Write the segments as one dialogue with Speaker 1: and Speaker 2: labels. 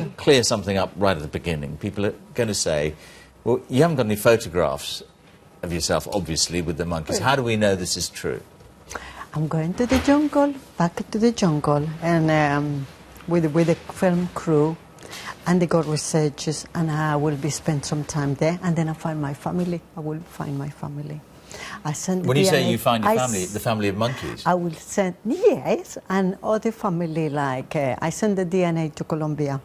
Speaker 1: me clear something up right at the beginning. People are going to say, well, you haven't got any photographs of yourself, obviously, with the monkeys. How do we know this is true?
Speaker 2: I'm going to the jungle, back to the jungle, and with the film crew, and they got researchers, and I will be spend some time there, and then I find my family. I will find my family. I send.
Speaker 1: When you say you find your family, the family of monkeys.
Speaker 2: I will send, yes, and other family, like I send the DNA to Colombia,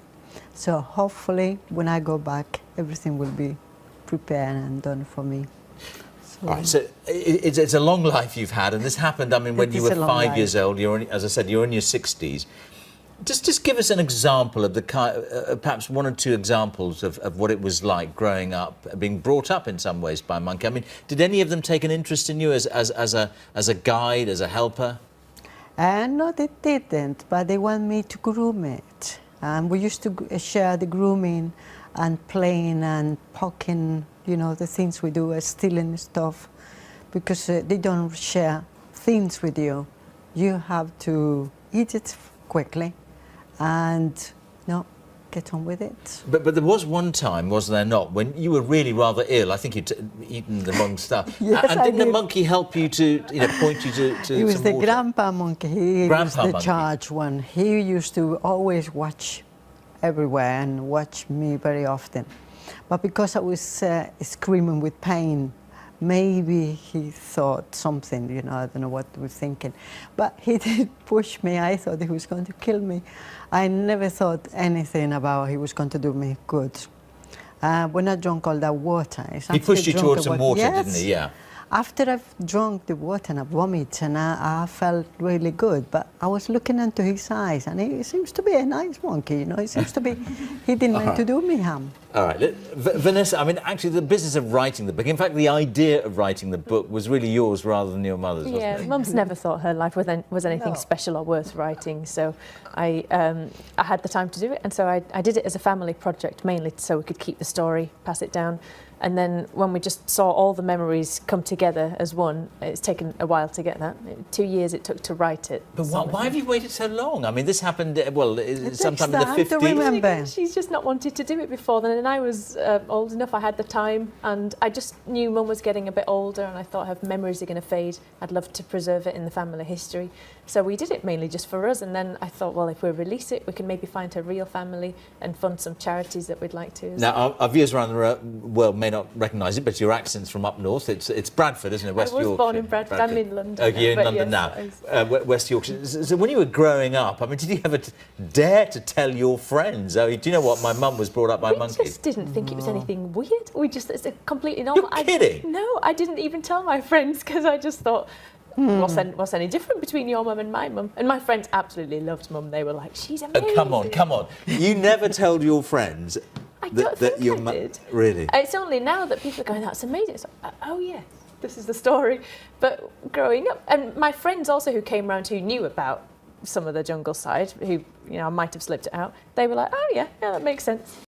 Speaker 2: so hopefully when I go back, everything will be prepared and done for me. So,
Speaker 1: all right, so it's a long life you've had, and this happened, I mean, when you were 5 years old. As I said, you're in your 60s. Just give us an example of the perhaps one or two examples of what it was like growing up, being brought up in some ways by a monkey. I mean, did any of them take an interest in you as a guide, as a helper?
Speaker 2: No, they didn't, but they want me to groom it. And we used to share the grooming and playing and poking, you know, the things we do, stealing stuff, because they don't share things with you. You have to eat it quickly and get on with it.
Speaker 1: But there was one time, was there not, when you were really rather ill? I think you'd eaten the wrong stuff.
Speaker 2: Yes,
Speaker 1: and didn't the monkey help you to, point you to
Speaker 2: He was
Speaker 1: some
Speaker 2: the
Speaker 1: water?
Speaker 2: grandpa monkey. He was the
Speaker 1: monkey.
Speaker 2: charged one. He used to always watch everywhere and watch me very often. But because I was screaming with pain, maybe he thought something, I don't know what he was thinking. But he did push me. I thought he was going to kill me. I never thought anything about he was going to do me good. When I drank all that water...
Speaker 1: He pushed you towards some water,
Speaker 2: yes.
Speaker 1: didn't he? Yeah.
Speaker 2: After I've drunk the water and I vomit, and I felt really good, but I was looking into his eyes, and he seems to be a nice monkey, He seems to be, he didn't mean to do me harm.
Speaker 1: All right, Vanessa, I mean, actually, the business of writing the book, in fact, the idea of writing the book was really yours rather than your mother's, wasn't it?
Speaker 3: Mum's never thought her life was anything special or worth writing, so I had the time to do it, and so I did it as a family project, mainly so we could keep the story, pass it down. And then when we just saw all the memories come together as one, it's taken a while to get that. 2 years it took to write it.
Speaker 1: But why have you waited so long? I mean, this happened, well, sometime in the 50s.
Speaker 2: To remember.
Speaker 3: She's just not wanted to do it before then, and I was old enough, I had the time, and I just knew Mum was getting a bit older, and I thought her memories are going to fade. I'd love to preserve it in the family history. So we did it mainly just for us, and then I thought, well, if we release it, we can maybe find her real family and fund some charities that we'd like to.
Speaker 1: Now, our viewers around the world may not recognise it, but your accent's from up north. It's Bradford, isn't it? West Yorkshire.
Speaker 3: I was born in Bradford. I'm in London.
Speaker 1: Oh, you're in London
Speaker 3: yes,
Speaker 1: now. West Yorkshire. So when you were growing up, I mean, did you ever dare to tell your friends? I mean, do you know what? My mum was brought up by monkeys.
Speaker 3: We just didn't think it was anything weird. It's a completely normal...
Speaker 1: You're kidding?
Speaker 3: No, I didn't even tell my friends, because I just thought... What's any different between your mum and my mum? And my friends absolutely loved Mum. They were like, she's amazing.
Speaker 1: Oh, come on. You never told your friends
Speaker 3: that
Speaker 1: your
Speaker 3: I did.
Speaker 1: Really?
Speaker 3: It's only now that people are going, that's amazing. It's like, oh, yeah, this is the story. But growing up, and my friends also who came around who knew about some of the jungle side, who, I might have slipped it out, they were like, oh, yeah, that makes sense.